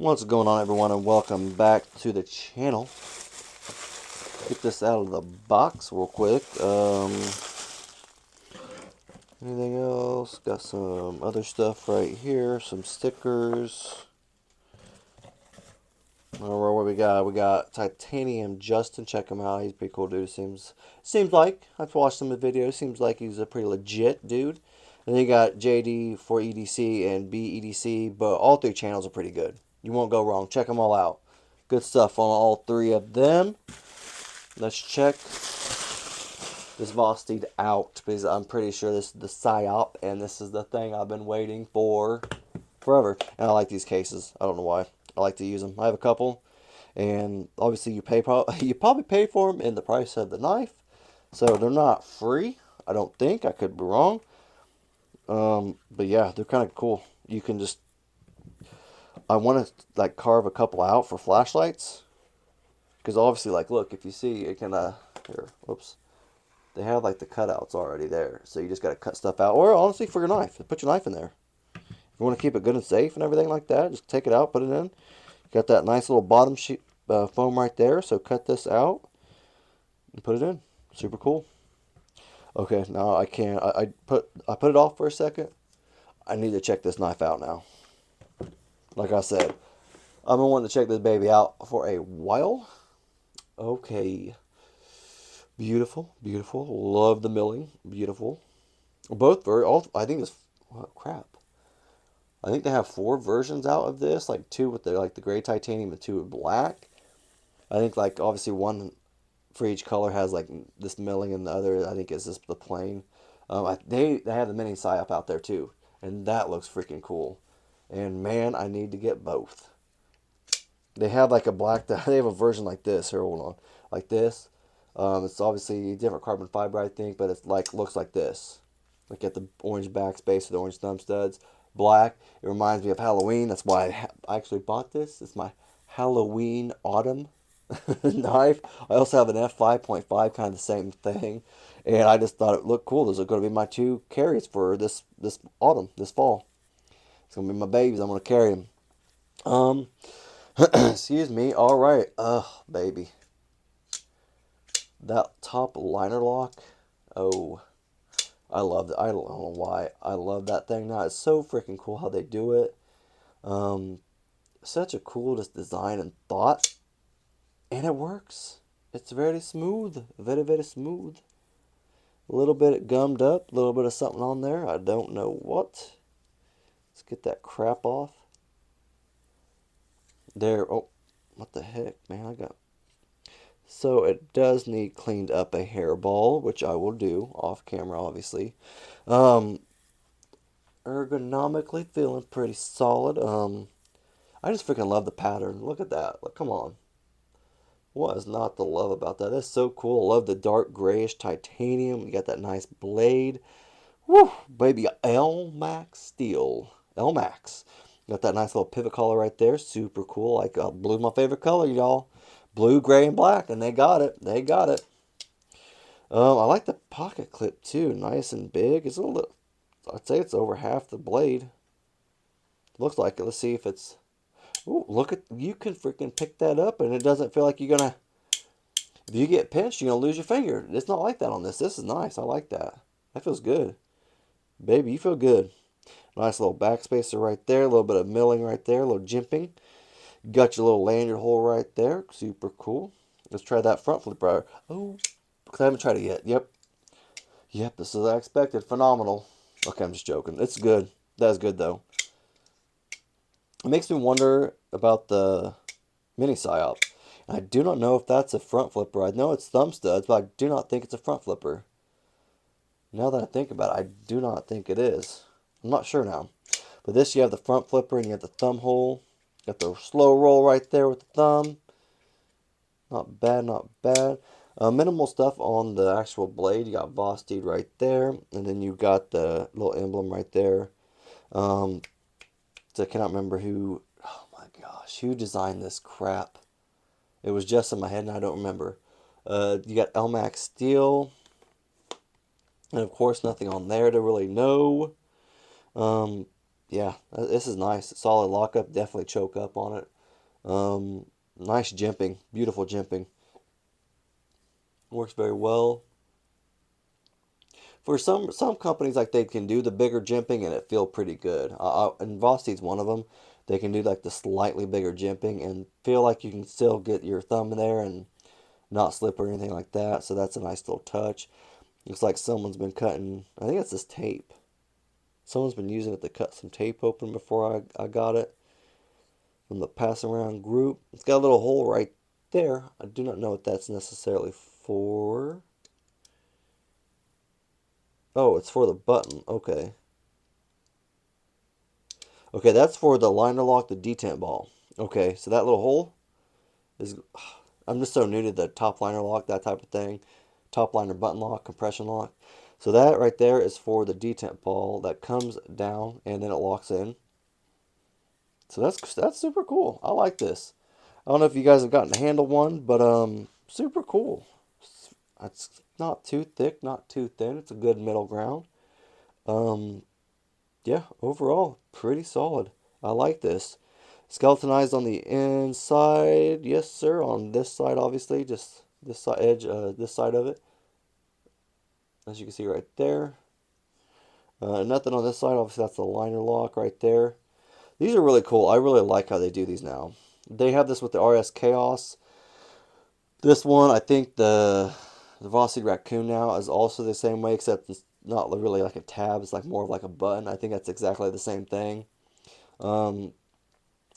What's going on, everyone, and welcome back to the channel. Get this out of the box real quick. Anything else? Got some other stuff right here. Some stickers. Alright, what we got? We got Titanium Justin. Check him out. He's a pretty cool dude. Seems like I've watched some of the videos. Seems like he's a pretty legit dude. And then you got JD for EDC and BEDC, but all three channels are pretty good. You won't go wrong. Check them all out. Good stuff on all three of them. Let's check this Vosteed out, because I'm pretty sure this is the Psyop, and this is the thing I've been waiting for forever. And I like these cases. I don't know why. I like to use them. I have a couple, and obviously you probably pay for them in the price of the knife, so they're not free. I don't think. I could be wrong. But yeah, they're kind of cool. You can just, I want to like carve a couple out for flashlights, because obviously, like, look, if you see, it can here, whoops, they have like the cutouts already there, so you just got to cut stuff out, or honestly for your knife, put your knife in there. If you want to keep it good and safe and everything like that, just take it out, put it in. Got that nice little bottom sheet foam right there, so cut this out and put it in. Super cool. Okay, now I can't. I put it off for a second. I need to check this knife out now. Like I said, I've been wanting to check this baby out for a while. Okay. Beautiful, beautiful. Love the milling. Beautiful. Both all I think it's, oh, crap. I think they have 4 versions out of this, like 2 with the gray titanium and 2 with black. I think like obviously one for each color has like this milling, and the other I think is just the plain. They have the mini Psyop out there too, and that looks freaking cool. And man, I need to get both. They have like a black. They have a version like this. Here, hold on, like this. It's obviously different carbon fiber, I think, but it's like looks like this. Like at the orange backspace with the orange thumb studs, black. It reminds me of Halloween. That's why I actually bought this. It's my Halloween autumn knife. I also have an f5.5, kind of the same thing, and I just thought it looked cool. Those are going to be my 2 carries for this autumn, this fall. It's going to be my babies. I'm going to carry them. Excuse me. All right. Baby. That top liner lock. Oh, I love it. I don't know why. I love that thing now. It's so freaking cool how they do it. Such a cool just design and thought. And it works. It's very smooth. Very, very smooth. A little bit gummed up. A little bit of something on there. I don't know what. Let's get that crap off. There. Oh, what the heck, man? I got... So it does need cleaned up a hairball, which I will do off camera, obviously. Ergonomically feeling pretty solid. I just freaking love the pattern. Look at that. Look, come on. What is not to love about that? That's so cool. I love the dark grayish titanium. You got that nice blade. Woo, baby, L-Max steel. L-Max. Got that nice little pivot collar right there. Super cool. Like blue's my favorite color, y'all. Blue, gray, and black, and they got it. They got it. I like the pocket clip too. Nice and big. It's a little. I'd say it's over half the blade. Looks like it. Let's see if it's. Ooh, look at, you can freaking pick that up, and it doesn't feel like you're gonna. If you get pinched, you're gonna lose your finger. It's not like that on this. This is nice. I like that. That feels good, baby. You feel good. Nice little backspacer right there. A little bit of milling right there. A little jimping. Got your little lanyard hole right there. Super cool. Let's try that front flipper. Oh, because I haven't tried it yet. Yep. Yep, this is as I expected. Phenomenal. Okay, I'm just joking. It's good. That's good, though. It makes me wonder about the mini Psyop. I do not know if that's a front flipper. I know it's thumb studs, but I do not think it's a front flipper. Now that I think about it, I do not think it is. I'm not sure now. But this, you have the front flipper and you have the thumb hole. Got the slow roll right there with the thumb. Not bad, not bad. Minimal stuff on the actual blade. You got Vosteed right there. And then you got the little emblem right there. So I cannot remember who... Oh my gosh. Who designed this crap? It was just in my head and I don't remember. You got L-Max steel. And of course nothing on there to really know. Yeah, this is nice. Solid lockup. Definitely choke up on it. Nice jimping. Beautiful jimping. Works very well. For some companies, like they can do the bigger jimping and it feel pretty good. And Vosteed's one of them. They can do like the slightly bigger jimping and feel like you can still get your thumb in there and not slip or anything like that. So that's a nice little touch. Looks like someone's been cutting, I think it's this tape. Someone's been using it to cut some tape open before I got it from the pass around group. It's got a little hole right there. I do not know what that's necessarily for. Oh, it's for the button. Okay. Okay, that's for the liner lock, the detent ball. Okay, so that little hole is... I'm just so new to the top liner lock, that type of thing. Top liner button lock, compression lock. So that right there is for the detent ball that comes down and then it locks in. So that's super cool. I like this. I don't know if you guys have gotten to handle one, but super cool. It's not too thick, not too thin. It's a good middle ground. Um, yeah, overall, pretty solid. I like this. Skeletonized on the inside, yes sir. On this side, obviously, just this side edge, this side of it, as you can see right there. Nothing on this side. Obviously, that's the liner lock right there. These are really cool. I really like how they do these now. They have this with the RS Chaos. This one, I think the Vosteed Raccoon now is also the same way, except it's not really like a tab. It's like more of like a button. I think that's exactly the same thing. Um,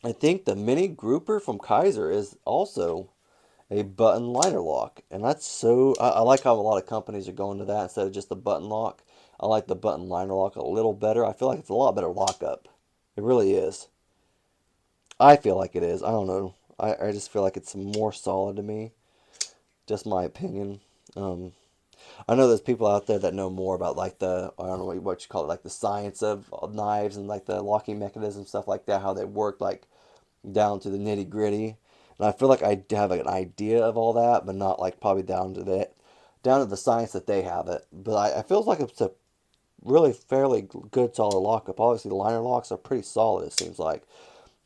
I think the mini grouper from Kaiser is also a button liner lock. And that's so, I like how a lot of companies are going to that instead of just the button lock. I like the button liner lock a little better. I feel like it's a lot better lockup. It really is. I feel like it is. I don't know. I just feel like it's more solid to me. Just my opinion. Um, I know there's people out there that know more about like the, I don't know what you call it, like the science of knives and like the locking mechanism, stuff like that, how they work like down to the nitty gritty. And I feel like I have like an idea of all that, but not like probably down to the science that they have it. But I feel like it's a really fairly good solid lockup. Obviously the liner locks are pretty solid, it seems like.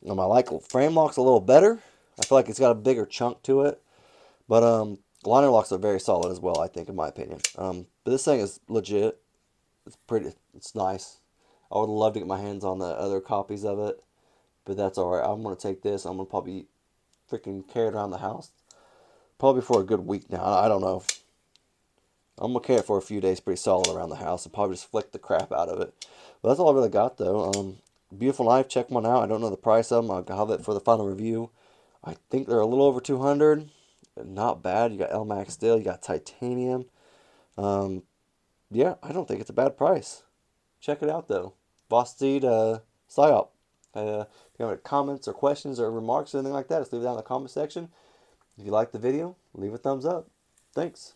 I like frame locks a little better. I feel like it's got a bigger chunk to it. But liner locks are very solid as well, I think, in my opinion. But this thing is legit. It's pretty. It's nice. I would love to get my hands on the other copies of it, but that's all right. I'm gonna take this. I'm gonna probably freaking carry it around the house, probably for a good week now. I don't know. I'm gonna carry it for a few days, pretty solid around the house, and probably just flick the crap out of it. But that's all I really got though. Beautiful knife. Check one out. I don't know the price of them. I'll have it for the final review. I think they're a little over 200. Not bad. You got L-Max steel. You got titanium. Um, yeah, I don't think it's a bad price. Check it out though. Vosteed Psyop. If you have any comments or questions or remarks or anything like that, just leave it down in the comment section. If you like the video, leave a thumbs up. Thanks.